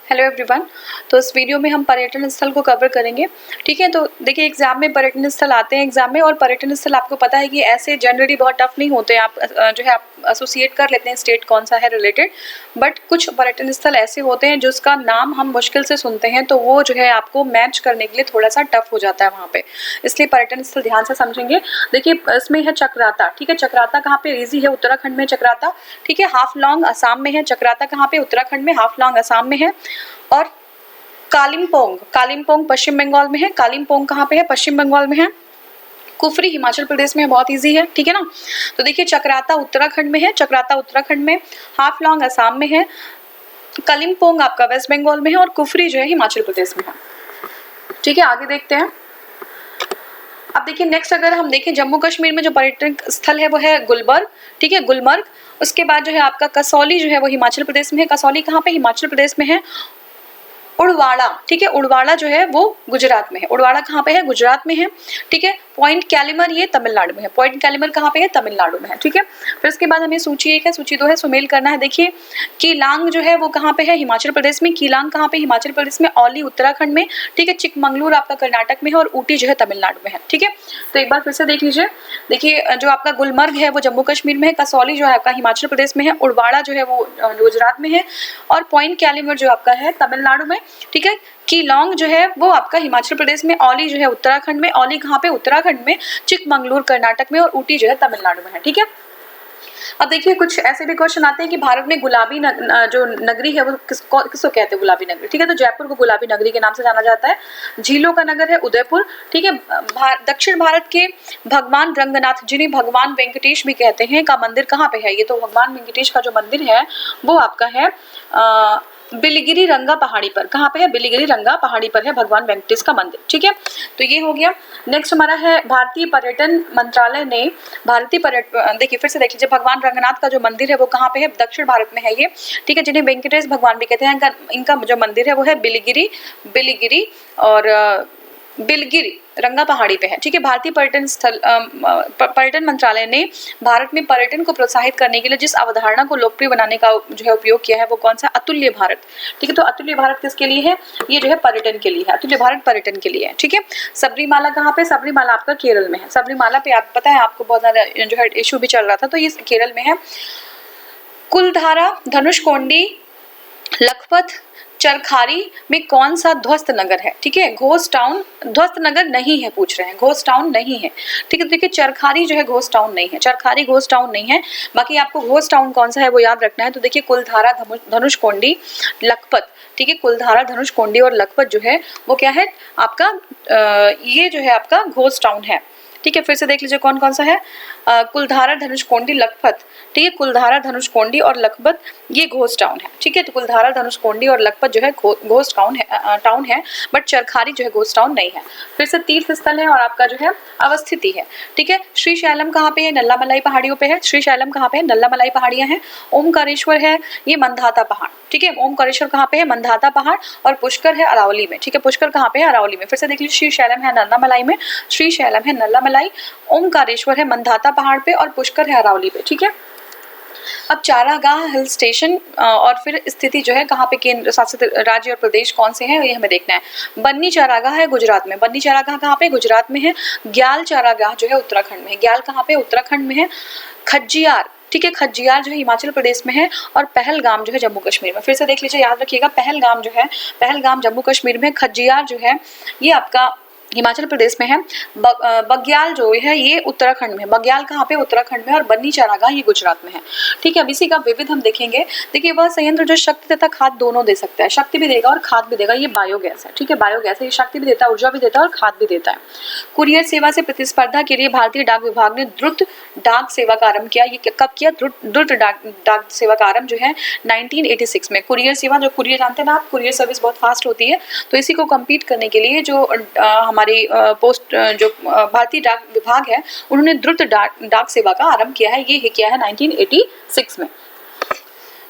Hello everyone. तो इस video में हम पर्यटन स्थल को कवर करेंगे। ठीक है, तो देखिए एग्जाम में पर्यटन स्थल आते हैं एग्जाम में, और पर्यटन स्थल आपको पता है कि ऐसे जनरली बहुत टफ नहीं होते हैं। आप जो है आप एसोसिएट कर लेते हैं स्टेट कौन सा है रिलेटेड, बट कुछ पर्यटन स्थल ऐसे होते हैं जिसका नाम हम मुश्किल से सुनते हैं, तो वो जो है आपको मैच करने के लिए थोड़ा सा टफ हो जाता है वहाँ पे। इसलिए पर्यटन स्थल ध्यान से समझेंगे। देखिए इसमें है चक्राता। ठीक है, चक्राता कहाँ पे? इजी है, उत्तराखंड में चक्राता। ठीक है, हाफलॉन्ग असम में है। चक्राता कहाँ पे? उत्तराखंड में। हाफलॉन्ग असम में है। और कालिम्पोंग, कालिम्पोंग पश्चिम बंगाल में है। कालिम्पोंग कहाँ पे है? पश्चिम बंगाल में है। कुफरी हिमाचल प्रदेश में है, बहुत इजी है। ठीक है ना। तो देखिए चक्राता उत्तराखंड में है, चक्राता उत्तराखंड में। हाफलॉन्ग असम में है। कालिम्पोंग आपका वेस्ट बंगाल में है, और कुफरी जो है हिमाचल प्रदेश में है। ठीक है, आगे देखते हैं। अब देखिए नेक्स्ट अगर हम देखें जम्मू कश्मीर में जो पर्यटन स्थल है वो है गुलबर्ग। ठीक है, गुलमर्ग। उसके बाद जो है आपका कसौली जो है वो हिमाचल प्रदेश में है। कसौली कहाँ पे? हिमाचल प्रदेश में है। उड़वाड़ा। ठीक है, उड़वाड़ा जो है वो गुजरात में है। उड़वाड़ा कहाँ पे है? गुजरात में है। ठीक है, पॉइंट कैलिमर ये तमिलनाडु में है। पॉइंट कैलिमर कहाँ पे है? तमिलनाडु में है। ठीक है, फिर इसके बाद हमें सूची 1 है, सूची 2 है, सुमेल करना है। देखिए कीलांग जो है वो कहाँ पे है? हिमाचल प्रदेश में। कीलांग कहाँ पे? हिमाचल प्रदेश में। औली उत्तराखंड में। ठीक है, चिकमंगलूर आपका कर्नाटक में है, और ऊटी जो है तमिलनाडु में है। ठीक है, तो एक बार फिर से देख लीजिए। देखिए जो आपका गुलमर्ग है वो जम्मू कश्मीर में है। कसौली जो है आपका हिमाचल प्रदेश में है। उड़वाड़ा जो है वो गुजरात में है, और पॉइंट कैलिमर जो आपका है तमिलनाडु में। ठीक है, कीलांग जो है वो आपका हिमाचल प्रदेश में। औली जो है उत्तराखंड में। औली कहाँ पे? उत्तराखंड में। चिकमंगलूर कर्नाटक में, और ऊटी जो है तमिलनाडु में है। ठीक है, अब देखिए कुछ ऐसे भी क्वेश्चन आते हैं कि भारत में गुलाबी जो नगरी है वो किसको कहते हैं? गुलाबी नगरी। ठीक है, तो जयपुर को गुलाबी नगरी के नाम से जाना जाता है। झीलों का नगर है उदयपुर। ठीक है, दक्षिण भारत के भगवान रंगनाथ, जिन्हें भगवान वेंकटेश भी कहते हैं, का मंदिर कहाँ पे है? ये तो भगवान वेंकटेश का जो मंदिर है वो आपका है बिलिगिरी रंगा पहाड़ी पर। कहाँ पे है? बिलिगिरी रंगा पहाड़ी पर है भगवान वेंकटेश का मंदिर। ठीक है, तो ये हो गया। नेक्स्ट हमारा है भारतीय पर्यटन मंत्रालय ने भारतीय पर्यटन, देखिए फिर से देख लीजिए, भगवान रंगनाथ का जो मंदिर है वो कहाँ पे है? दक्षिण भारत में है ये। ठीक है, जिन्हें वेंकटेश भगवान भी कहते हैं, इनका जो मंदिर है वो है बिलिगिरी बिलिगिरी और बिलगिरी रंगा पहाड़ी पे है। ठीक है, भारतीय पर्यटन स्थल पर्यटन मंत्रालय ने भारत में पर्यटन को प्रोत्साहित करने के लिए जिस अवधारणा को लोकप्रिय बनाने का जो है उपयोग किया है वो कौन सा? अतुल्य भारत। ठीक है, तो अतुल्य भारत किसके लिए है? ये जो है पर्यटन के लिए है। अतुल्य भारत पर्यटन के लिए है। ठीक है, सबरीमाला कहाँ पे? सबरीमाला आपका केरल में है। सबरीमाला पे आप पता है आपको बहुत ज्यादा जो है इशू भी चल रहा था, तो ये केरल में है। कुलधारा, धनुषकोडी, लखपत, चरखारी में कौन सा ध्वस्त नगर है? ठीक है, घोस्ट टाउन ध्वस्त नगर नहीं है, पूछ रहे हैं। घोस्ट टाउन नहीं है। ठीक है, देखिए चरखारी जो है घोस्ट टाउन नहीं है। चरखारी घोस्ट टाउन नहीं है। बाकी आपको घोस्ट टाउन कौन सा है वो याद रखना है। तो देखिए कुलधारा, धनुषकोडी, लखपत। ठीक है, कुलधारा, धनुषकोडी और लखपत जो है वो क्या है आपका? ये जो है आपका घोस्ट टाउन है। ठीक है, फिर से देख लीजिए कौन कौन सा है। कुलधारा, धनुषकोडी, लखपत। ठीक है, कुलधारा, धनुषकोडी और लखपत ये घोस्ट टाउन है। ठीक है, तो कुलधारा, धनुषकोडी और लखपत जो है घोस्ट टाउन है, बट चरखारी जो है घोस्ट टाउन नहीं है। फिर से तीर्थ स्थल है और आपका जो है अवस्थिति है। ठीक है, श्रीशैलम कहाँ पे है? नल्लामलाई पहाड़ियों पे है। श्रीशैलम कहाँ पे है? नल्लामलाई पहाड़ियां हैं। ओमकारेश्वर है ये मंधाता पहाड़। ठीक है, ओमकारेश्वर कहाँ पे है? मंधाता पहाड़। और पुष्कर है अरावली में। ठीक है, पुष्कर कहाँ पे है? अरावली में। फिर से देख लीजिए, श्रीशैलम है नल्लामलाई में, श्रीशैलम है नल्लामलाई, ओमकारेश्वर है मंधाता पहाड़ पे, और पुष्कर है अरावली पे। ठीक है, अब चारागाह हिल स्टेशन और फिर स्थिति जो है कहाँ पे, केंद्र शासित राज्य और प्रदेश कौन से हैं ये हमें देखना है। बन्नी चारागाह है गुजरात में। बन्नी चारागाह कहाँ पे? गुजरात में है। ग्याल चारागाह जो है उत्तराखंड में है। ग्याल कहाँ पे? उत्तराखंड में है। खज्जियार, ठीक है, खज्जियार जो है हिमाचल प्रदेश में है, और पहलगाम जो है जम्मू कश्मीर में। फिर से देख लीजिए, याद रखिएगा, पहलगाम जो है, पहलगाम जम्मू कश्मीर में, खज्जियार जो है ये आपका हिमाचल प्रदेश में है। बग्याल जो है ये उत्तराखंड में है। बग्याल कहाँ पे? उत्तराखंड में। और बन्नी चारागाह ये गुजरात में है। ठीक है, अब इसी का विविध हम देखेंगे। देखिए वह संयंत्र जो शक्ति तथा खाद दोनों दे सकता है, शक्ति भी देगा और खाद भी देगा, ये बायोगैस है। ठीक है, बायोगैस है, ये शक्ति भी देता है, ऊर्जा भी देता है और खाद भी देता है। कुरियर सेवा से प्रतिस्पर्धा के लिए भारतीय डाक विभाग ने द्रुत डाक सेवा का आरंभ किया। ये कब किया? द्रुत डाक सेवा का आरंभ जो है 1986 में। कुरियर सेवा, जो कुरियर जानते हैं ना आप, कुरियर सर्विस बहुत फास्ट होती है, तो इसी को कम्पीट करने के लिए जो हमारी पोस्ट जो भारतीय डाक विभाग है उन्होंने द्रुत डाक सेवा का आरंभ किया है। ये किया है 1986 में।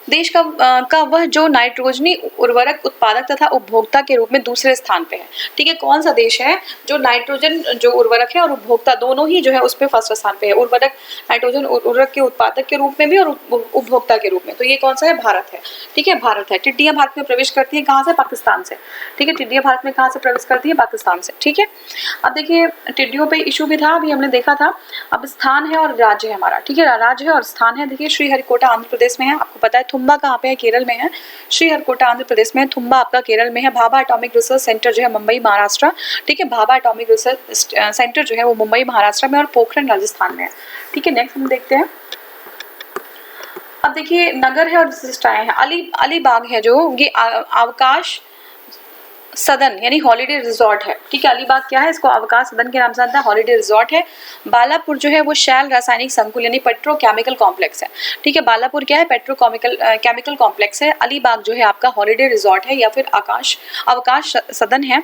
देश का वह जो नाइट्रोजनी उर्वरक उत्पादक तथा उपभोक्ता के रूप में दूसरे स्थान पे है। ठीक है, कौन सा देश है जो नाइट्रोजन जो उर्वरक है और उपभोक्ता दोनों ही जो है उस पे फर्स्ट स्थान पे है, उर्वरक नाइट्रोजन उर्वरक के उत्पादक के रूप में भी और उपभोक्ता के रूप में। तो ये कौन सा है? भारत है। ठीक है, भारत है। टिड्डियां भारत में प्रवेश करती है कहाँ से? पाकिस्तान से। ठीक है, टिड्डियां भारत में कहाँ से प्रवेश करती है? पाकिस्तान से। ठीक है, अब देखिए टिड्डियों पे इशू भी था, अभी हमने देखा था। अब स्थान है और राज्य है हमारा। ठीक है, राज्य है और स्थान है। देखिए श्रीहरिकोटा आंध्र प्रदेश में है, आपको पता है। थुम्बा कहाँ पे है? केरल में है। श्रीहरिकोटा आंध्र प्रदेश में है, थुम्बा आपका केरल में है। भाभा एटॉमिक रिसर्च सेंटर जो है मुंबई महाराष्ट्र। ठीक है, भाभा एटॉमिक रिसर्च सेंटर जो है वो मुंबई महाराष्ट्र में और पोखरण राजस्थान में है। ठीक है, नेक्स्ट हम देखते हैं। अब देखिए नगर है और विशिष्टताएं हैं। अलीबाग है जो ये अवकाश सदन यानी हॉलीडे रिजॉर्ट है। ठीक है, अलीबाग क्या है? इसको अवकाश सदन के नाम से जानता है, हॉलीडे रिजॉर्ट है। बालापुर जो है वो शैल रासायनिक संकुल यानी पेट्रोकेमिकल कॉम्प्लेक्स है। ठीक है, बालापुर क्या है? केमिकल कॉम्प्लेक्स है। अलीबाग जो है आपका हॉलीडे रिजॉर्ट है या फिर अवकाश सदन है।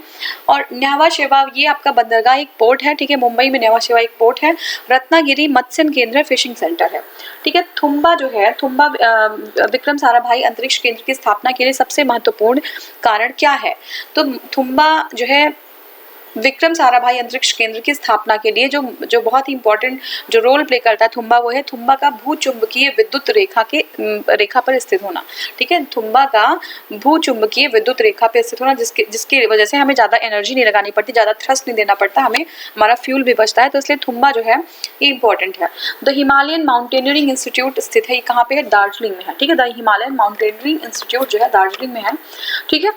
और न्यावा शेवा ये आपका बंदरगाह एक पोर्ट है। ठीक है, मुंबई में न्यावा शेवा एक पोर्ट है। रत्नागिरी मत्स्य केंद्र फिशिंग सेंटर है। ठीक है, थुम्बा जो है, थुम्बा विक्रम साराभाई अंतरिक्ष केंद्र की स्थापना के लिए सबसे महत्वपूर्ण कारण क्या है? तो थुम्बा जो है विक्रम साराभाई अंतरिक्ष केंद्र की स्थापना के लिए जो बहुत ही इंपॉर्टेंट जो रोल प्ले करता है थुम्बा, वो है थुम्बा का भूचुंबकीय विद्युत रेखा पर स्थित होना। ठीक है, थुम्बा का भूचुंबकीय विद्युत रेखा पर स्थित होना, जिसकी वजह से हमें ज्यादा एनर्जी नहीं लगानी पड़ती, ज्यादा थ्रस्ट नहीं देना पड़ता, हमें हमारा फ्यूल भी बचता है। तो इसलिए थुम्बा जो है ये इंपॉर्टेंट है। द हिमालयन माउंटेनियरिंग इंस्टीट्यूट स्थित है, ये कहाँ पे है? दार्जिलिंग में है। ठीक है, द हिमालयन माउंटेनियरिंग इंस्टीट्यूट जो है दार्जिलिंग में है। ठीक है,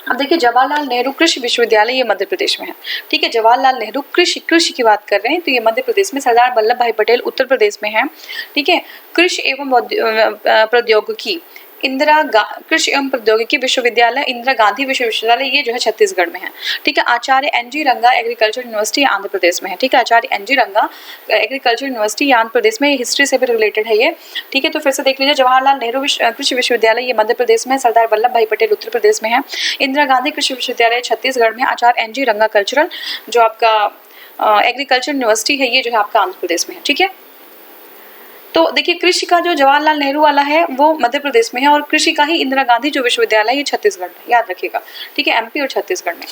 अब देखिए जवाहरलाल नेहरू कृषि विश्वविद्यालय ये मध्य प्रदेश में है। ठीक है, जवाहरलाल नेहरू कृषि की बात कर रहे हैं तो ये मध्य प्रदेश में। सरदार वल्लभ भाई पटेल उत्तर प्रदेश में है। ठीक है, कृषि एवं प्रौद्योगिकी कृषि एवं प्रौद्योगिकी विश्वविद्यालय इंदिरा गांधी विश्वविद्यालय ये जो है छत्तीसगढ़ में है। ठीक है, आचार्य एनजी रंगा एग्रीकल्चर यूनिवर्सिटी आंध्र प्रदेश में है। ठीक है, आचार्य एनजी रंगा एग्रीकल्चर यूनिवर्सिटी आंध्र प्रदेश में, हिस्ट्री से भी रिलेटेड है ये। ठीक है, तो फिर से देख लीजिए, जवाहरलाल नेहरू कृषि विश्वविद्यालय ये मध्य प्रदेश में, सरदार वल्लभ भाई पटेल उत्तर प्रदेश में है, इंदिरा गांधी कृषि विश्वविद्यालय छत्तीसगढ़ में, आचार्य एनजी रंगा कल्चरल जो आपका एग्रीकल्चर यूनिवर्सिटी है ये जो है आपका आंध्र प्रदेश में है। ठीक है, तो देखिए कृषि का जो जवाहरलाल नेहरू वाला है वो मध्य प्रदेश में है और कृषि का ही इंदिरा गांधी जो विश्वविद्यालय ये छत्तीसगढ़ में, याद रखिएगा। ठीक है, एमपी और छत्तीसगढ़ में।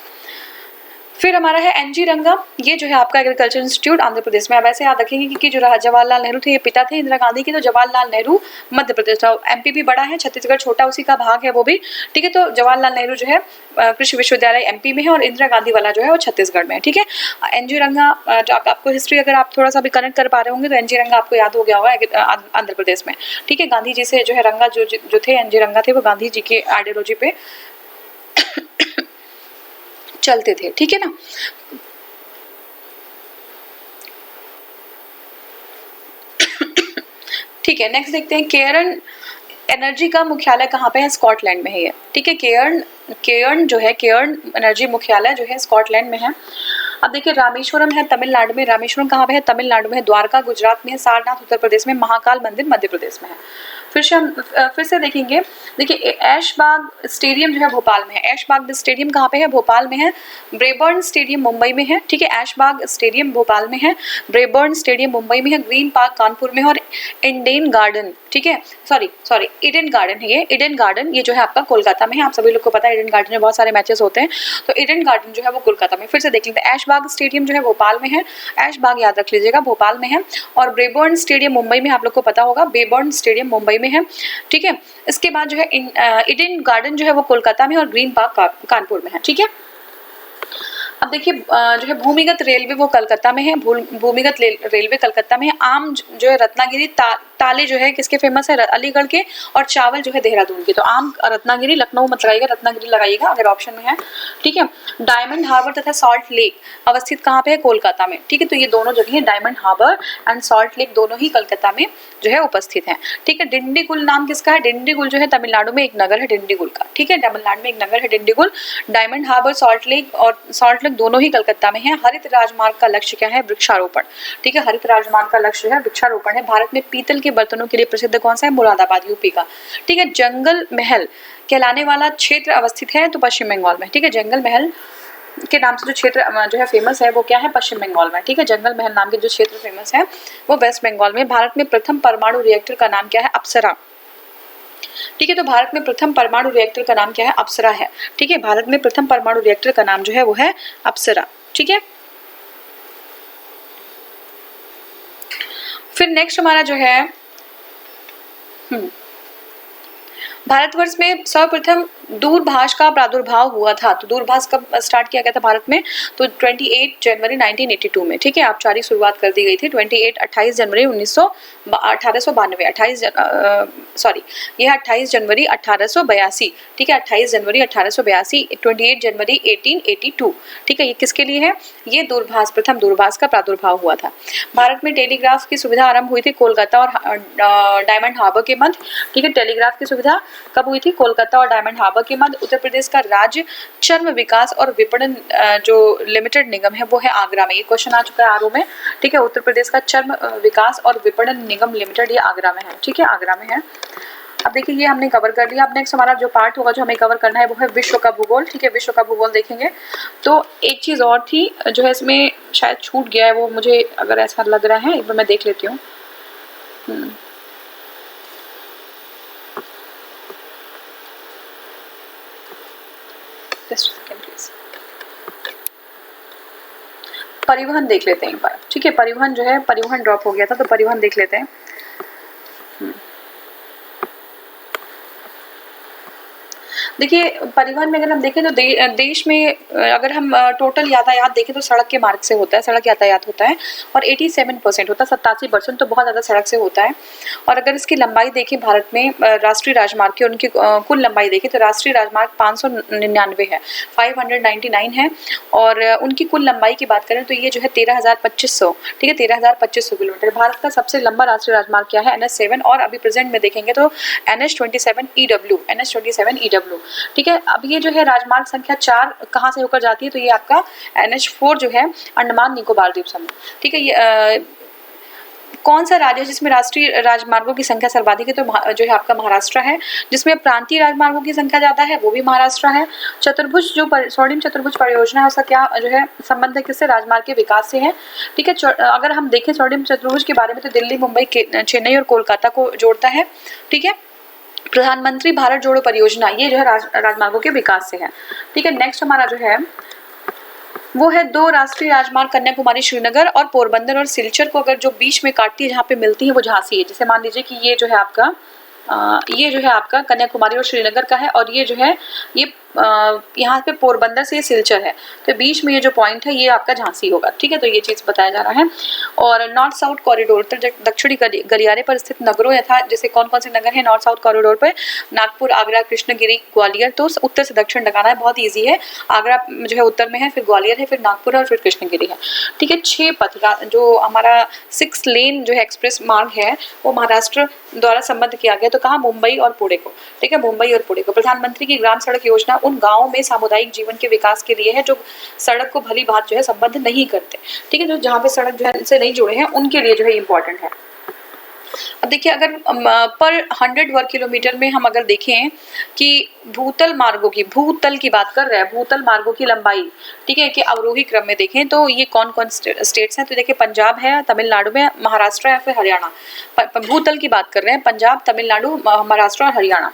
फिर हमारा है एनजी रंगा, ये जो है आपका एग्रीकल्चर इंस्टीट्यूट आंध्र प्रदेश में। अब ऐसे याद रखेंगे कि जो जवाहरलाल नेहरू थे ये पिता थे इंदिरा गांधी के, तो जवाहरलाल नेहरू मध्य प्रदेश, एमपी भी बड़ा है, छत्तीसगढ़ छोटा उसी का भाग है वो भी। ठीक है, तो जवाहरलाल नेहरू जो है कृषि विश्वविद्यालय एमपी में है और इंदिरा गांधी वाला जो है वो छत्तीसगढ़ में है। ठीक है, एनजी रंगा आपको हिस्ट्री अगर आप थोड़ा सा भी कनेक्ट कर पा रहे होंगे तो एनजी रंगा आपको याद हो गया होगा आंध्र प्रदेश में। ठीक है, गांधी जी से जो है रंगा जो थे एनजी रंगा थे वो गांधी जी के आइडियोलॉजी पे चलते थे। ठीक है ना, ठीक है, नेक्स्ट देखते हैं। केयर्न एनर्जी का मुख्यालय कहाँ पे है? स्कॉटलैंड में है ये। ठीक है, केयर्न जो है, केयर्न एनर्जी मुख्यालय जो है स्कॉटलैंड में है। अब देखिए रामेश्वरम है तमिलनाडु में, रामेश्वरम कहाँ पे है? तमिलनाडु में है। द्वारका गुजरात में है। सारनाथ उत्तर प्रदेश में, महाकाल मंदिर मध्य प्रदेश में है। फिर से देखेंगे, देखिए ऐशबाग स्टेडियम जो है भोपाल में है। ऐशबाग स्टेडियम कहाँ पे है? भोपाल में है। ब्रेबर्न स्टेडियम मुंबई में है। ठीक है, ऐशबाग स्टेडियम भोपाल में है, ब्रेबर्न स्टेडियम मुंबई में है, ग्रीन पार्क कानपुर में है और इंडेन गार्डन, ठीक है, सॉरी ईडन गार्डन है ये, ईडन गार्डन ये जो है आपका कोलकाता में है। आप सभी लोग को पता है ईडन गार्डन में बहुत सारे मैचेस होते हैं, तो ईडन गार्डन जो है वो कोलकाता में। फिर से देख लेते हैं, ऐशबाग स्टेडियम जो है भोपाल में है, ऐशबाग याद रख लीजिएगा भोपाल में है, और ब्रेबर्न स्टेडियम मुंबई में, आप लोग को पता होगा ब्रेबर्न स्टेडियम मुंबई में है। ठीक है, इसके बाद जो है ईडन गार्डन जो है वो कोलकाता में और ग्रीन पार्क कानपुर में है। ठीक है, अब देखिए जो है भूमिगत रेलवे वो कलकत्ता में है, भूमिगत रेलवे कलकत्ता में है। आम जो है रत्नागिरी, ताले जो है किसके फेमस है? अलीगढ़ के, और चावल जो है देहरादून के। तो आम रत्नागिरी, लखनऊ मत लगाइएगा, रत्नागिरी लगाइएगा अगर ऑप्शन में है। ठीक है, डायमंड हार्बर तथा सॉल्ट लेक अवस्थित कहाँ पे है? कोलकाता में। ठीक है, तो ये दोनों जगह Diamond Harbour and Salt Lake दोनों ही कलकत्ता में जो है उपस्थित है। ठीक है, डिंडीगुल नाम किसका है? डिंडीगुल जो है तमिलनाडु में एक नगर है डिंडीगुल का। ठीक है, तमिलनाडु में एक नगर है Dindigul. Diamond Harbour, Salt Lake और सॉल्ट लेक दोनों ही कलकत्ता में है। हरित राजमार्ग का लक्ष्य क्या है? वृक्षारोपण। ठीक है, हरित राजमार्ग का लक्ष्य है वृक्षारोपण है। भारत में पीतल के बर्तनों के लिए प्रसिद्ध कौन सा है? मुरादाबाद, यूपी का। ठीक है, जंगल महल कहलाने वाला क्षेत्र अवस्थित है तो पश्चिम बंगाल में। ठीक है, जंगल महल के नाम से जो क्षेत्र जो है फेमस है वो क्या है? पश्चिम बंगाल में। ठीक है, जंगल महल नाम के जो क्षेत्र फेमस है वो वेस्ट बंगाल में। भारत में प्रथम परमाणु रिएक्टर का नाम क्या है? अप्सरा। ठीक है, तो भारत में प्रथम परमाणु रिएक्टर का नाम क्या है? अप्सरा है। ठीक है, भारत में प्रथम परमाणु रिएक्टर का नाम जो है वो है अप्सरा। ठीक है, फिर नेक्स्ट हमारा जो है भारतवर्ष में सर्वप्रथम दूरभाष का प्रादुर्भाव हुआ था। तो दूरभाष कब स्टार्ट किया गया था भारत में? तो 28 जनवरी 1982 में। ठीक है, औपचारिक शुरुआत कर दी गई थी 28 जनवरी 1882। ठीक है, 28 जनवरी 1882, 28 जनवरी 1882। ठीक है, ये किसके लिए है? ये दूरभाष, प्रथम दूरभाष का प्रादुर्भाव हुआ था। भारत में टेलीग्राफ की सुविधा आरंभ हुई थी कोलकाता और डायमंड हार्बर के मध्य। ठीक है, टेलीग्राफ की सुविधा कब हुई थी? कोलकाता और डायमंड हार्बर के मध्य। उत्तर प्रदेश का राज्य चर्म विकास और विपणन जो लिमिटेड निगम है वो है आगरा में। ये क्वेश्चन आ चुका है आरओ में। ठीक है, उत्तर प्रदेश का चर्म विकास और विपणन निगम लिमिटेड ये आगरा में है। ठीक है, आगरा में है। अब देखिए ये हमने कवर कर लिया। अब नेक्स्ट हमारा जो पार्ट होगा जो हमें कवर करना है वो है विश्व का भूगोल। ठीक है, विश्व का भूगोल देखेंगे। तो एक चीज और थी जो है इसमें शायद छूट गया है, वो मुझे अगर ऐसा लग रहा है, एक बार मैं देख लेती हूँ। परिवहन देख लेते हैं एक बार। ठीक है, परिवहन जो है, परिवहन ड्रॉप हो गया था तो परिवहन देख लेते हैं। देखिए परिवहन में अगर हम देखें तो देश में अगर हम टोटल यातायात देखें तो सड़क के मार्ग से होता है, सड़क यातायात होता है और 87% होता है, 87%, तो बहुत ज़्यादा सड़क से होता है। और अगर इसकी लंबाई देखें भारत में राष्ट्रीय राजमार्ग की, उनकी कुल लंबाई देखें तो राष्ट्रीय राजमार्ग 599 है, 599 है। और उनकी कुल लंबाई की बात करें तो ये जो है 13,2500, ठीक है, 13,2500 किलोमीटर। भारत का सबसे लंबा राष्ट्रीय राजमार्ग क्या है? NH7। और अभी प्रेजेंट में देखेंगे तो NH27EW, NH27EW। ठीक है, अब ये जो है राजमार्ग संख्या 4 कहाँ से होकर जाती है? तो ये आपका NH4 जो है अंडमान निकोबार द्वीप समूह। ठीक है, ये कौन सा राज्य है जिसमें राष्ट्रीय राजमार्गों की संख्या सर्वाधिक है? तो जो है आपका महाराष्ट्र है। जिसमें प्रांतीय राजमार्गों की संख्या ज्यादा है वो भी महाराष्ट्र है। चतुर्भुज जो स्वर्णिम चतुर्भुज परियोजना है उसका क्या जो है संबंध है किससे? राजमार्ग के विकास से है। ठीक है, अगर हम देखें स्वर्णिम चतुर्भुज के बारे में तो दिल्ली, मुंबई, चेन्नई और कोलकाता को जोड़ता है। ठीक है, प्रधानमंत्री भारत जोड़ो परियोजना ये जो है राजमार्गों के विकास से है। ठीक है, नेक्स्ट हमारा जो है वो है 2 राष्ट्रीय राजमार्ग कन्याकुमारी श्रीनगर और पोरबंदर और सिलचर को अगर जो बीच में काटती है, जहाँ पे मिलती है वो झांसी है। जैसे मान लीजिए कि ये जो है आपका कन्याकुमारी और श्रीनगर का है और ये जो है ये यहाँ पे पोरबंदर से सिलचर है, तो बीच में ये जो पॉइंट है ये आपका झांसी होगा। ठीक है, तो ये चीज बताया जा रहा है। और नॉर्थ साउथ कॉरिडोर, उत्तर दक्षिणी गलियारे पर स्थित नगरों यथा जैसे कौन कौन से नगर हैं नॉर्थ साउथ कॉरिडोर पर? नागपुर, आगरा, कृष्णगिरी, ग्वालियर। तो उत्तर से दक्षिण लगाना है, बहुत ईजी है। आगरा जो है उत्तर में है, फिर ग्वालियर है, फिर नागपुर है और फिर कृष्णगिरी है। ठीक है, 6 पथ जो हमारा 6 लेन जो है एक्सप्रेस मार्ग है वो महाराष्ट्र द्वारा संबद्ध किया गया। तो कहाँ? मुंबई और पुणे को। ठीक है, मुंबई और पुणे को। प्रधानमंत्री की ग्राम सड़क योजना उन गांवों में सामुदायिक जीवन के विकास के लिए है जो सड़क को भली बात जो है संबद्ध नहीं करते। ठीक है, जो जहाँ पे सड़क जो है इनसे नहीं जुड़े हैं उनके लिए जो है इम्पोर्टेंट है। अब देखिए अगर पर 100 वर्ग किलोमीटर में हम अगर देखें कि भूतल की बात कर रहे हैं, भूतल मार्गों की लंबाई, ठीक है, कि अवरोही क्रम में देखें तो ये कौन कौन स्टेट्स हैं? तो देखिए पंजाब है, तमिलनाडु में, महाराष्ट्र है, फिर हरियाणा। भूतल की बात कर रहे हैं, पंजाब, तमिलनाडु, महाराष्ट्र और हरियाणा।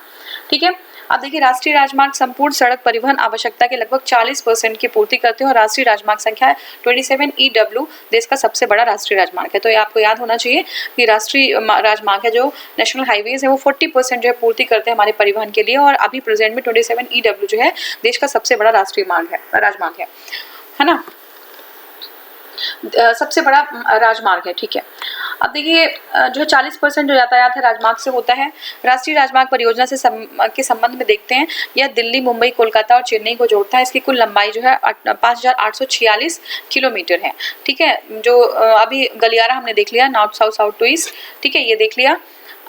ठीक है, अब देखिए राष्ट्रीय राजमार्ग संपूर्ण सड़क परिवहन आवश्यकता के लगभग 40% की पूर्ति करते हैं और राष्ट्रीय राजमार्ग संख्या 27EW देश का सबसे बड़ा राष्ट्रीय राजमार्ग है। तो ये आपको याद होना चाहिए कि राष्ट्रीय राजमार्ग है जो नेशनल हाईवेज है वो 40% जो है पूर्ति करते हैं हमारे परिवहन के लिए। और अभी प्रेजेंट में 27EW जो है देश का सबसे बड़ा राष्ट्रीय राजमार्ग है ना, सबसे बड़ा राजमार्ग है। ठीक है, अब देखिए जो 40% जो यातायात है राजमार्ग से होता है। राष्ट्रीय राजमार्ग परियोजना से के संबंध में देखते हैं, यह दिल्ली, मुंबई, कोलकाता और चेन्नई को जोड़ता है। इसकी कुल लंबाई जो है 5846 किलोमीटर है। ठीक है, जो अभी गलियारा हमने देख लिया, north south, south to east. ठीक है, ये देख लिया।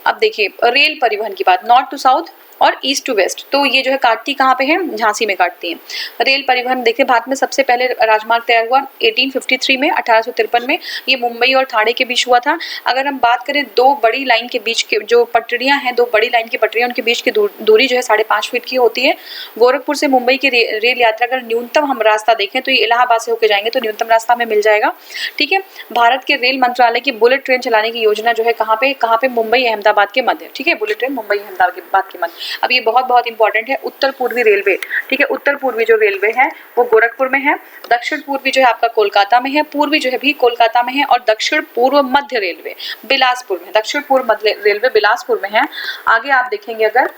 अब देखिए रेल परिवहन की बात, नॉर्थ टू साउथ और ईस्ट टू वेस्ट। तो ये जो है काटती कहाँ पे है, झांसी में काटती है। रेल परिवहन देखिए, भारत में सबसे पहले राजमार्ग तैयार हुआ 1853 में, 1853 में। ये मुंबई और ठाणे के बीच हुआ था। अगर हम बात करें दो बड़ी लाइन के बीच के जो पटरियां हैं, दो बड़ी लाइन की पटरियां, उनके बीच की दूरी जो है 5.5 फीट की होती है। गोरखपुर से मुंबई की रेल यात्रा अगर न्यूनतम हम रास्ता देखें तो ये इलाहाबाद से होकर जाएंगे तो न्यूनतम रास्ता हमें मिल जाएगा। ठीक है, भारत के रेल मंत्रालय की बुलेट ट्रेन चलाने की योजना जो है कहाँ पे मुंबई अहमदाबाद के मध्य। ठीक है, बुलेट ट्रेन मुंबई अहमदाबाद के मध्य। अब ये बहुत इंपॉर्टेंट है, उत्तर पूर्वी रेलवे। ठीक है, उत्तर पूर्वी जो रेलवे है वो गोरखपुर में है, दक्षिण पूर्वी जो है आपका कोलकाता में है, पूर्वी जो है भी कोलकाता में है, और दक्षिण पूर्व मध्य रेलवे बिलासपुर में। दक्षिण पूर्व मध्य रेलवे बिलासपुर में है। आगे आप देखेंगे अगर,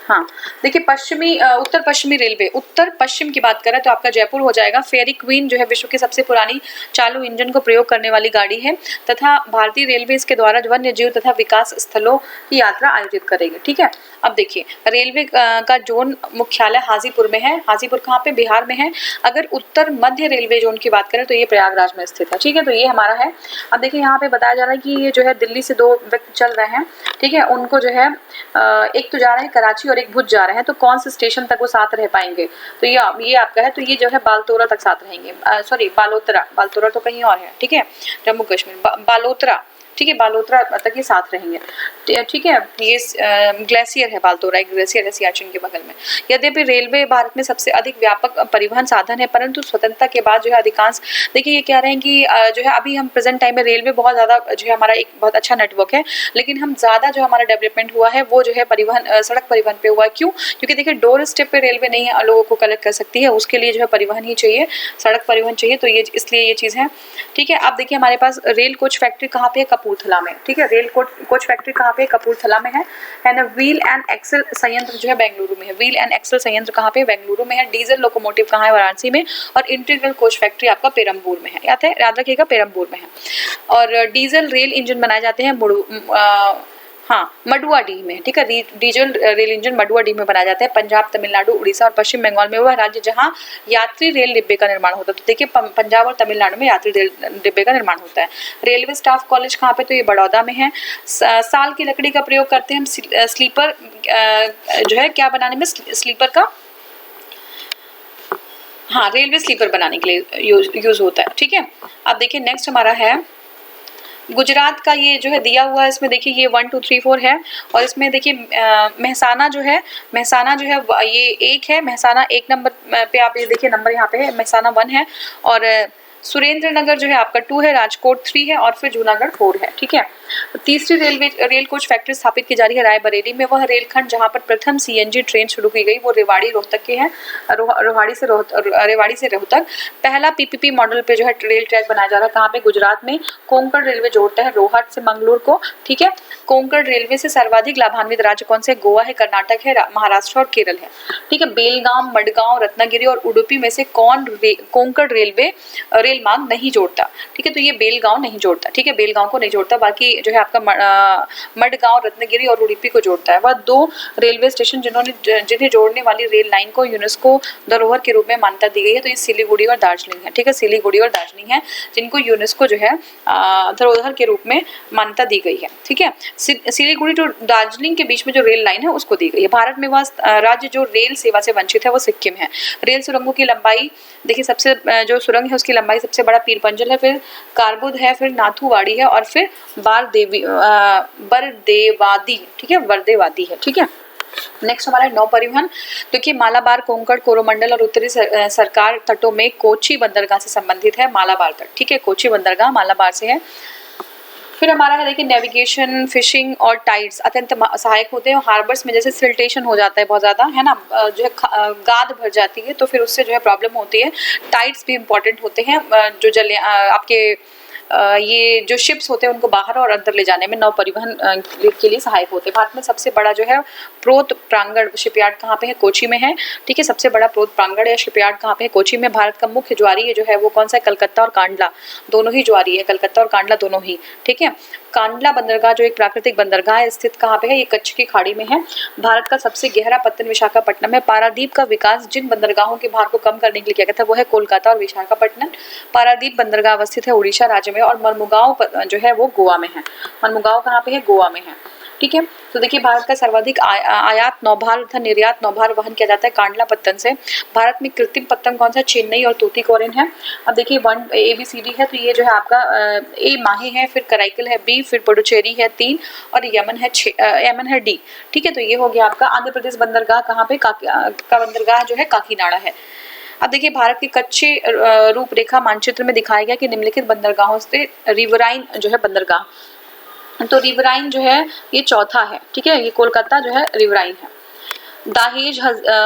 हाँ देखिए, उत्तर पश्चिमी रेलवे, उत्तर पश्चिम की बात करें तो आपका जयपुर हो जाएगा। फेरी क्वीन जो है विश्व की सबसे पुरानी चालू इंजन को प्रयोग करने वाली गाड़ी है, तथा भारतीय रेलवे इसके द्वारा वन्य जीव तथा विकास स्थलों की यात्रा आयोजित करेगी। ठीक है, अब देखिए, रेलवे का जोन मुख्यालय हाजीपुर में है। हाजीपुर कहाँ पे, बिहार में है। अगर उत्तर मध्य रेलवे जोन की बात करें तो ये प्रयागराज में स्थित है। ठीक है, तो ये हमारा है। अब देखिए, यहाँ पे बताया जा रहा है कि ये जो है दिल्ली से दो व्यक्ति चल रहे हैं। ठीक है, उनको जो है एक तो जा रहे हैं कराची और एक भुज जा रहे हैं, तो कौन से स्टेशन तक वो साथ रह पाएंगे, तो ये आपका है। तो ये जो है बालतोरा तक साथ रहेंगे, सॉरी बालोतरा तो कहीं और है। ठीक है, जम्मू कश्मीर, बालोतरा। ठीक है, बालोतरा तक ये साथ रहेंगे। ठीक है, ये ग्लेशियर है, बालतोरा एक ग्लेशियर है सियाचिन के बगल में। यद्यपि रेलवे भारत में सबसे अधिक व्यापक परिवहन साधन है, परंतु स्वतंत्रता के बाद जो है अधिकांश, देखिए ये कह रहे हैं कि जो है अभी हम प्रेजेंट टाइम में रेलवे बहुत ज़्यादा जो है हमारा एक बहुत अच्छा नेटवर्क है, लेकिन हम ज़्यादा जो हमारा डेवलपमेंट हुआ है वो जो है सड़क परिवहन पे हुआ है। क्यों? क्योंकि देखिए डोर स्टेप पे रेलवे नहीं लोगों को कलेक्ट कर सकती है, उसके लिए जो है परिवहन ही चाहिए, सड़क परिवहन चाहिए, तो ये इसलिए ये चीज़ है। ठीक है, आप देखिए हमारे पास रेल कोच फैक्ट्री कहाँ पे है, कपूरथला में। ठीक है, रेल कोच फैक्ट्री कहाँ पे, कपूरथला में है ना। व्हील एंड एक्सल संयंत्र जो है बेंगलुरु में है। व्हील एंड एक्सल संयंत्र कहाँ पे, बेंगलुरु में है। डीजल लोकोमोटिव कहाँ है, वाराणसी में। और इंटीग्रल कोच फैक्ट्री आपका पेरम्बूर में है, याद रखिएगा पेरम्बूर में है। और डीजल रेल इंजन बनाए जाते हैं मडुआडीह में। ठीक है, डीजल रेल इंजन मडुआडीह में बनाया जाता है। पंजाब, तमिलनाडु, उड़ीसा और पश्चिम बंगाल में वह राज्य जहां यात्री रेल डिब्बे का निर्माण होता है। तो देखिए पंजाब और तमिलनाडु में यात्री रेल डिब्बे का निर्माण होता है। रेलवे स्टाफ कॉलेज कहाँ पे, तो ये बड़ौदा में है। साल की लकड़ी का प्रयोग करते हैं हम स्लीपर जो है क्या बनाने में, स्लीपर का, हाँ रेलवे स्लीपर बनाने के लिए यूज होता है। ठीक है, अब देखिए नेक्स्ट हमारा है गुजरात का। ये जो है दिया हुआ है, इसमें देखिए ये 1 2 3 4 है, और इसमें देखिए महसाना जो है ये 1 है। महसाना 1 नंबर पे, आप ये देखिए नंबर यहाँ पे है, महसाना 1 है। और सुरेंद्र नगर जो है आपका 2 है, राजकोट 3 है, और फिर जूनागढ़ 4 है। ठीक है, तीसरी रेल कोच फैक्ट्री स्थापित की जा रही है रायबरेली में। वह रेलखंड जहां पर प्रथम सीएनजी ट्रेन शुरू की गई वो रेवाड़ी रोहतक के हैं, रेवाड़ी से रोहतक। पहला पीपीपी मॉडल पे जो है रेल ट्रैक बनाया जा रहा है, कहाँ पे, गुजरात में। कोंकण रेलवे जोड़ता है रोहट से मंगलूर को। ठीक है, कोंकण रेलवे से सर्वाधिक लाभान्वित राज्य कौन से, गोवा है, कर्नाटक है, महाराष्ट्र और केरल है। ठीक है, बेलगाम, मडगांव, रत्नागिरी और उडुपी में से कोंकण रेलवे रेल मार्ग नहीं जोड़ता। ठीक है, तो ये बेलगांव नहीं जोड़ता। ठीक है, बेलगांव को नहीं जोड़ता, बाकी जो है आपका मडगांव, रत्नागिरी और उडुपी को जोड़ता है। वह 2 रेलवे स्टेशन जिन्हें जोड़ने वाली रेल लाइन को यूनेस्को धरोहर के रूप में मान्यता दी गई है, तो ये सिलीगुड़ी और दार्जिलिंग है। ठीक है, सिलीगुड़ी और दार्जिलिंग है जिनको यूनेस्को जो है धरोहर के रूप में मान्यता दी गई है। ठीक है, सिलीगुड़ी टू दार्जिलिंग के बीच में जो रेल लाइन है उसको दी गई है। भारत में वह राज्य जो रेल सेवा से वंचित है वो सिक्किम है। रेल सुरंगों की लंबाई देखिए, सबसे जो सुरंग है उसकी लंबाई सबसे बड़ा पीरपंजल है, फिर कारबुद है, फिर नाथुवाड़ी है, और फिर बरदेवादी। ठीक है, बरदेवादी है। ठीक है, नेक्स्ट हमारा नौ परिवहन। देखिए मालाबार, कोंकण, कोरोमंडल और उत्तरी सरकार तटों में कोची बंदरगाह से संबंधित है मालाबार तट। ठीक है, कोची बंदरगाह मालाबार से है। फिर हमारा है देखिए नेविगेशन, फिशिंग और टाइड्स अत्यंत सहायक होते हैं। हार्बर्स में जैसे सिल्टेशन हो जाता है बहुत ज़्यादा, है ना, जो है गाद भर जाती है, तो फिर उससे जो है प्रॉब्लम होती है। टाइड्स भी इंपॉर्टेंट होते हैं, जो आपके ये जो शिप्स होते हैं उनको बाहर और अंदर ले जाने में नौ परिवहन के लिए सहायक होते हैं। भारत में सबसे बड़ा जो है प्रोत प्रांगण शिपयार्ड कहाँ पे है, कोची में है। ठीक है, सबसे बड़ा प्रोत प्रांगण या शिपयार्ड कहाँ पे है, कोची में। भारत का मुख्य ज्वारी है जो है वो कौन सा है, कलकत्ता और कांडला, दोनों ही ज्वारी है, कलकत्ता और कांडला दोनों ही। ठीक है, कांडला बंदरगाह जो एक प्राकृतिक बंदरगाह है, स्थित कहाँ पे है, ये कच्छ की खाड़ी में है। भारत का सबसे गहरा पत्तन विशाखापट्टनम है। पारादीप का विकास जिन बंदरगाहों के भार को कम करने के लिए किया गया था वो है कोलकाता और विशाखापट्टनम। पारादीप बंदरगाह अवस्थित है उड़ीसा राज्य में, और मरमुगांव जो है वो गोवा में है। मरमुगांव कहाँ पे है, गोवा में है। ठीक है। तो देखिए भारत का सर्वाधिक आयात नौभार तथा निर्यात नौभार वहन किया जाता है कांडला पत्तन से। भारत में कृत्रिम पत्तन कौन सा? चेन्नई और तूतीकोरिन है। अब देखिए 1 ABCD है, तो ये जो है आपका ए माहे है, फिर कराईकल है बी, फिर पुडुचेरी है 3 और यमन है डी। ठीक है, तो ये हो गया आपका आंध्र प्रदेश बंदरगाह कहाँ पे? का बंदरगाह जो है काकीनाडा है। अब देखिए भारत के कच्चे रूपरेखा मानचित्र में दिखाया गया कि निम्नलिखित बंदरगाहों से रिवराइन जो है बंदरगाह, तो रिवराइन जो है ये चौथा है। ठीक है, ये कोलकाता जो है रिवराइन है। दाहेज,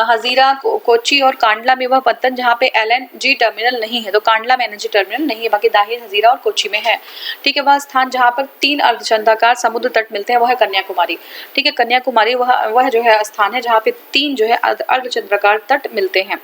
हजीरा, कोच्चि और कांडला में वह पत्तन जहाँ पे LNG टर्मिनल नहीं है, तो कांडला में LNG टर्मिनल नहीं है, बाकी दाहेज, हजीरा और कोच्चि में है। ठीक है, वह स्थान जहाँ पर 3 अर्धचंद्राकार समुद्र तट मिलते हैं वह है कन्याकुमारी। ठीक है, कन्याकुमारी वह जो है स्थान है जहाँ पे 3 जो है अर्धचंद्राकार तट मिलते हैं।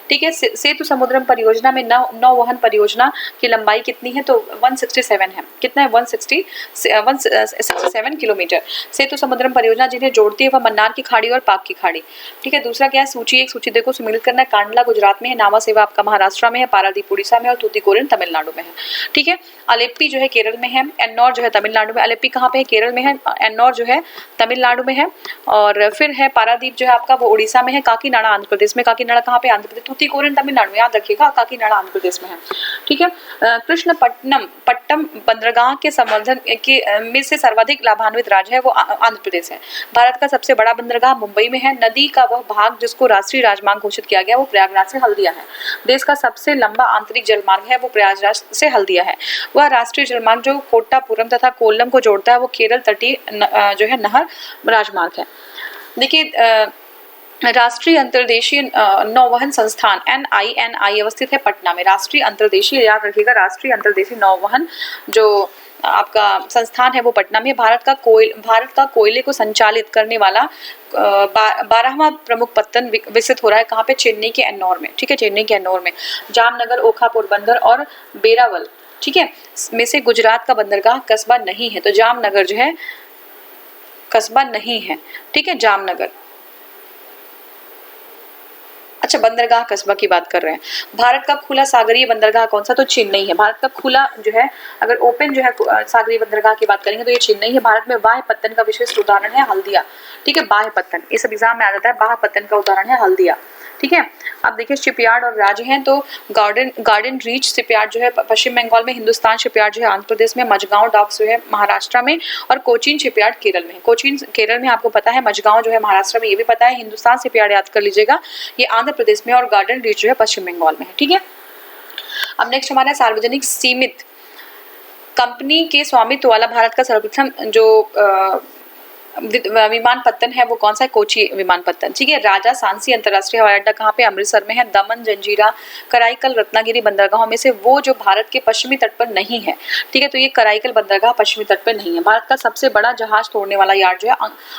ठीक है, सेतु समुद्रम परियोजना में नौवहन परियोजना की लंबाई कितनी है? तो 167 है। कितना है? 167 किलोमीटर। सेतु समुद्रम परियोजना जिन्हें जोड़ती है वह मन्नार की खाड़ी और पाक की खाड़ी। ठीक है, दूसरा क्या है? सूची देखो सम्मिलित करना है। कांडला गुजरात में है, नावा सेवा आपका महाराष्ट्र में है, पारादीप उड़ीसा में और तूतीकोरिन तमिलनाडु में है। ठीक है, अलेप्पी जो है केरल में है, एन्नौर जो है तमिलनाडु में। अलेप्पी कहाँ पे है? केरल में है। एन्नौर जो है तमिलनाडु में है। और फिर है पारादीप जो है आपका वो उड़ीसा में है। काकीनाडा आंध्र प्रदेश में। काकीनाडा कहाँ पे? आंध्र प्रदेश। तूतीकोरिन तमिलनाडु में, याद रखिएगा, काकीनाडा आंध्र प्रदेश में है। ठीक है, कृष्णपट्टनम बंदरगाह के संवर्धन के में से सर्वाधिक लाभान्वित राज्य है वो आंध्र प्रदेश है। भारत का सबसे बड़ा बंदरगाह मुंबई में है। नदी का वह भाग जिसको राष्ट्रीय राजमार्ग घोषित किया गया वो प्रयागराज से हल्दिया है। देश का सबसे लंबा आंतरिक जलमार्ग है वो प्रयागराज से हल्दिया है। वह राष्ट्रीय जलमार्ग जो कोट्टापुरम तथा कोल्लम को जोड़ता है वो केरल तटीय जो है नहर राजमार्ग है। देखिए राष्ट्रीय अंतर्देशीय नौवहन संस्थान NINI अवस्थित है पटना में। राष्ट्रीय अंतर्देशीय, याद रखिएगा, राष्ट्रीय अंतर्देशीय नौवहन जो आपका संस्थान है वो पटना में। भारत का कोयले को संचालित करने वाला 12वां प्रमुख पत्तन विकसित हो रहा है कहाँ पे? चेन्नई के एन्नौर में। ठीक है, चेन्नई के एन्नौर में। जामनगर, ओखा, पोरबंदर और बेरावल, ठीक है, में से गुजरात का बंदरगाह कस्बा नहीं है, तो जामनगर जो है कस्बा नहीं है। ठीक है, जामनगर। अच्छा, बंदरगाह कस्बा की बात कर रहे हैं। भारत का खुला सागरीय बंदरगाह कौन सा? तो चेन्नई है। भारत का खुला जो है, अगर ओपन जो है सागरीय बंदरगाह की बात करेंगे तो ये चेन्नई है। भारत में बाह्य पत्तन का विशिष्ट उदाहरण है हल्दिया। ठीक है, बाह्य पत्तन, ये सब एग्जाम में आ जाता है। बाह्य पत्तन का उदाहरण है हल्दिया। ठीक है, अब देखिए शिपयार्ड और राज्य हैं, तो गार्डन रीच शिपयार्ड जो है पश्चिम बंगाल में, हिंदुस्तान शिपयार्ड जो है आंध्र प्रदेश में, मझगांव डॉक्स जो है महाराष्ट्र में और कोचीन शिपयार्ड केरल में। कोचीन केरल में आपको पता है, मझगांव जो है महाराष्ट्र में, ये भी पता है। हिंदुस्तान शिपयार्ड याद कर लीजिएगा, ये आंध्र प्रदेश में, और गार्डन रीच जो है पश्चिम बंगाल में है। ठीक है, अब नेक्स्ट हमारा सार्वजनिक सीमित कंपनी के स्वामित्व वाला भारत का सर्वप्रथम जो विमानपत्तन है वो कौन सा है? कोची विमानपत्तन। ठीक है, राजा सांसी अंतरराष्ट्रीय हवाई अड्डा कहाँ पे? अमृतसर में है। दमन, जंजीरा, कराईकल, रत्नागिरी बंदरगाहों में से वो जो भारत के पश्चिमी तट पर नहीं है। ठीक है, तो ये कराईकल बंदरगाह पश्चिमी तट पर नहीं है। भारत का सबसे बड़ा जहाज तोड़ने वाला यार्ड जो है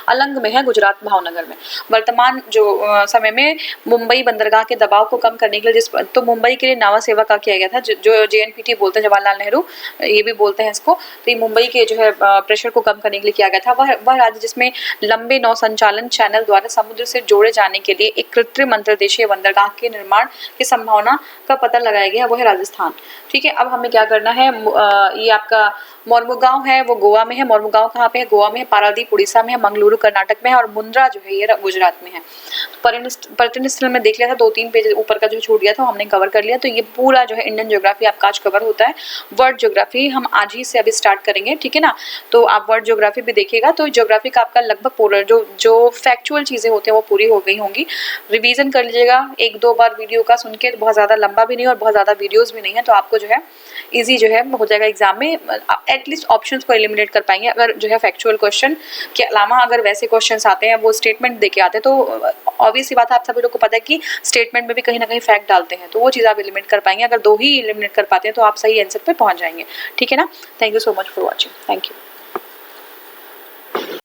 अलंग में है, गुजरात भावनगर में। वर्तमान जो समय में मुंबई बंदरगाह के दबाव को कम करने के लिए तो मुंबई के लिए नावा सेवा का किया गया था, जो JNPT बोलते हैं, जवाहरलाल नेहरू ये भी बोलते हैं इसको। तो ये मुंबई के जो है प्रेशर को कम करने के लिए किया गया था। वह राज्य जिसमें लंबे नौ संचालन चैनल द्वारा समुद्र से जोड़े जाने के लिए एक कृत्रिम अंतर्देशीय बंदरगाह के निर्माण की संभावना का पता लगाया गया, वो है राजस्थान। ठीक है, अब हमें क्या करना है, ये आपका मोरमुगांव है वो गोवा में है। मोरमुगांव कहाँ पे है? गोवा में है। पारादीप उड़ीसा में है। मंगलुरु कर्नाटक में है। और मुंद्रा जो है ये गुजरात में है। पर्यटन स्थल में देख लिया था, 2-3 पेज ऊपर का जो छूट गया था हमने कवर कर लिया। तो ये पूरा जो है इंडियन ज्योग्राफी आपका आज कवर होता है। वर्ल्ड ज्योग्राफी हम आज ही से अभी स्टार्ट करेंगे, ठीक है ना। तो आप वर्ल्ड ज्योग्राफी भी देखिएगा, तो ज्योग्राफी का आपका लगभग पूरा जो फैक्चुअल चीजें होती हैं वो पूरी हो गई होंगी। रिवीजन कर लीजिएगा 1-2 बार वीडियो का सुन के, बहुत ज्यादा लंबा भी नहीं और बहुत ज्यादा वीडियोस भी नहीं है, तो आपको जो है इजी जो है हो जाएगा एग्जाम में। एटलीस्ट ऑप्शंस को एलिमिनेट कर पाएंगे। अगर जो है फैक्चुअल क्वेश्चन के अलावा अगर वैसे क्वेश्चंस आते हैं, वो स्टेटमेंट देके आते हैं, तो ऑब्वियस सी बात है, आप सभी लोग को पता है कि स्टेटमेंट में भी कहीं ना कहीं फैक्ट डालते हैं, तो वो चीज़ आप एलिमिनेट कर पाएंगे। अगर 2 ही एलिमिनेट कर पाते हैं तो आप सही आंसर पे पहुंच जाएंगे, ठीक है ना। Thank you so much for watching. Thank you.